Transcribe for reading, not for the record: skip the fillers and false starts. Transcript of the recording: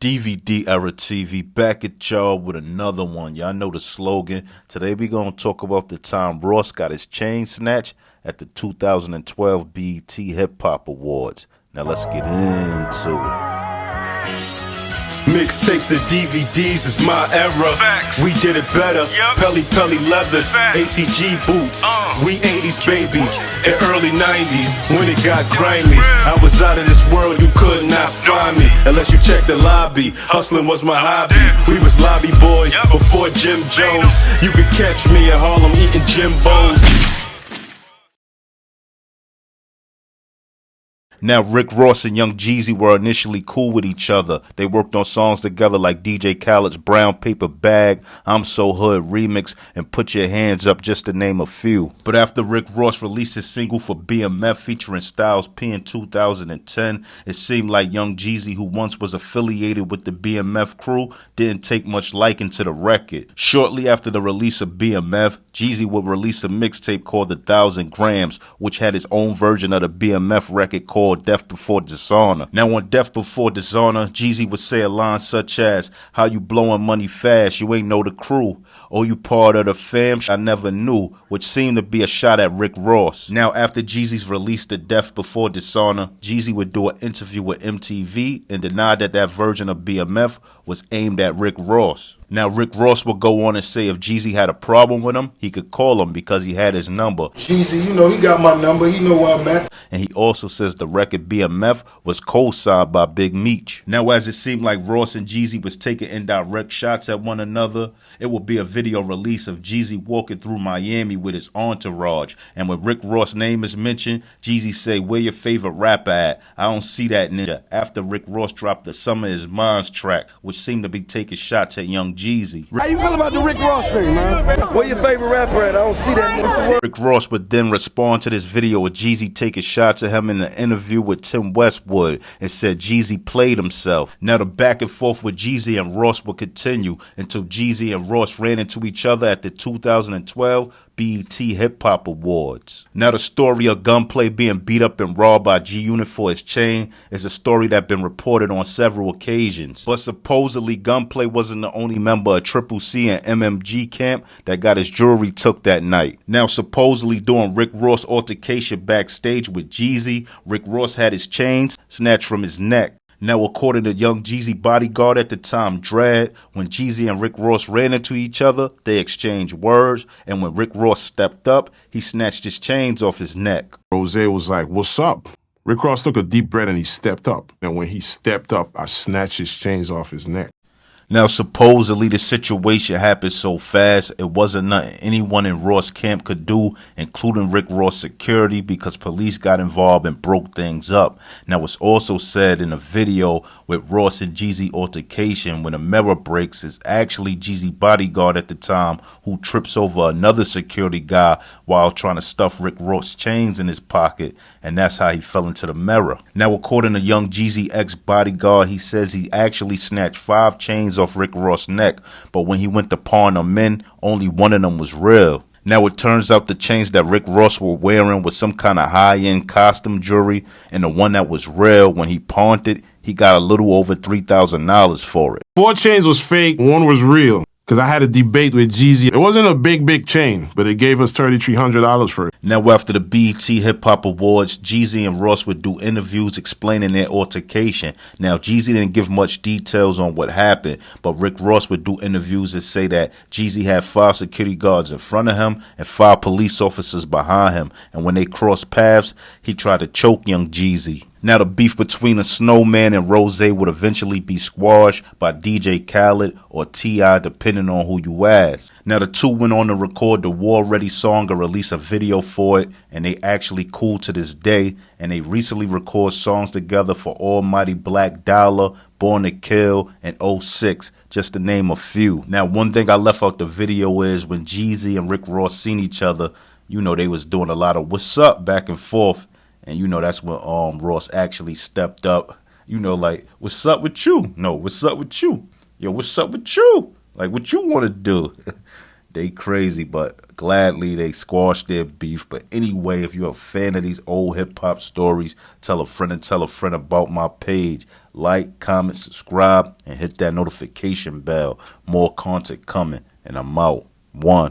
DVD Era TV back at y'all with another one. Y'all know the slogan. Today we gonna talk about the time Ross got his chain snatched at the 2012 BET Hip Hop Awards. Now let's get into it. Mixtapes and DVDs is my era. Facts. We did it better. Yep. Pelly leathers, Facts. ACG boots. We 80s babies and early 90s when it got grimy. I was out of this world, you could not find me unless you check the lobby. Hustling was my hobby. We was lobby boys before Jim Jones. You could catch me at Harlem eating Jimbos. Now, Rick Ross and Young Jeezy were initially cool with each other. They worked on songs together like DJ Khaled's Brown Paper Bag, I'm So Hood remix, and Put Your Hands Up, just to name a few. But after Rick Ross released his single for BMF featuring Styles P in 2010, it seemed like Young Jeezy, who once was affiliated with the BMF crew, didn't take much liking to the record. Shortly after the release of BMF, Jeezy would release a mixtape called 1,000 Grams, which had his own version of the BMF record called Death Before Dishonor. Now on Death Before Dishonor, Jeezy would say a line such as, "How you blowing money fast, you ain't know the crew. Oh, you part of the fam, I never knew," which seemed to be a shot at Rick Ross. Now after Jeezy's release to Death Before Dishonor, Jeezy would do an interview with MTV and deny that that version of BMF was aimed at Rick Ross. Now Rick Ross would go on and say if Jeezy had a problem with him, he could call him because he had his number. Jeezy, you know, he got my number, he know where I'm at. And he also says the record BMF was co-signed by Big Meech. Now as it seemed like Ross and Jeezy was taking indirect shots at one another, it would be a video release of Jeezy walking through Miami with his entourage. And when Rick Ross' name is mentioned, Jeezy say, "Where your favorite rapper at? I don't see that nigga." After Rick Ross dropped the Summer Is Mine's track, which seemed to be taking shots at Young Jeezy. How you feel about the Rick Ross thing, man? Where your favorite rapper at? I don't see that nigga. Rick Ross would then respond to this video with Jeezy taking shots at him in an interview with Tim Westwood and said Jeezy played himself. Now the back and forth with Jeezy and Ross would continue until Jeezy and Ross ran into each other at the 2012 BET Hip Hop Awards. Now the story of Gunplay being beat up and robbed by G-Unit for his chain is a story that's been reported on several occasions. But supposedly Gunplay wasn't the only member of Triple C and MMG camp that got his jewelry took that night. Now supposedly during Rick Ross' altercation backstage with Jeezy, Rick Ross had his chains snatched from his neck. Now, according to Young Jeezy bodyguard at the time, Dread, when Jeezy and Rick Ross ran into each other, they exchanged words, and when Rick Ross stepped up, he snatched his chains off his neck. Rose was like, "What's up?" Rick Ross took a deep breath and he stepped up. And when he stepped up, I snatched his chains off his neck. Now, supposedly the situation happened so fast, it wasn't nothing anyone in Ross camp could do, including Rick Ross security, because police got involved and broke things up. Now, it's also said in a video with Ross and Jeezy altercation, when a mirror breaks, it's actually Jeezy bodyguard at the time who trips over another security guy while trying to stuff Rick Ross chains in his pocket, and that's how he fell into the mirror. Now, according to Young Jeezy ex-bodyguard, he says he actually snatched 5 chains off Rick Ross' neck, but when he went to pawn them in, only one of them was real. Now it turns out the chains that Rick Ross were wearing was some kind of high-end costume jewelry, and the one that was real, when he pawned it, he got a little over $3,000 for it. 4 chains was fake, 1 was real. Because I had a debate with Jeezy. It wasn't a big chain, but it gave us $3,300 for it. Now, after the BET Hip Hop Awards, Jeezy and Ross would do interviews explaining their altercation. Now, Jeezy didn't give much details on what happened, but Rick Ross would do interviews and say that Jeezy had 5 security guards in front of him and 5 police officers behind him. And when they crossed paths, he tried to choke Young Jeezy. Now the beef between the Snowman and Rose would eventually be squashed by DJ Khaled or T.I. depending on who you ask. Now the two went on to record the War Ready song and release a video for it, and they actually cool to this day, and they recently recorded songs together for Almighty Black Dollar, Born to Kill, and 06, just to name a few. Now one thing I left out the video is when Jeezy and Rick Ross seen each other, you know they was doing a lot of what's up back and forth. And you know that's when Ross actually stepped up. You know, like, what's up with you? No, what's up with you? Yo, what's up with you? Like, what you want to do? They crazy, but gladly they squash their beef. But anyway, if you're a fan of these old hip-hop stories, tell a friend and tell a friend about my page. Like, comment, subscribe, and hit that notification bell. More content coming, and I'm out. One.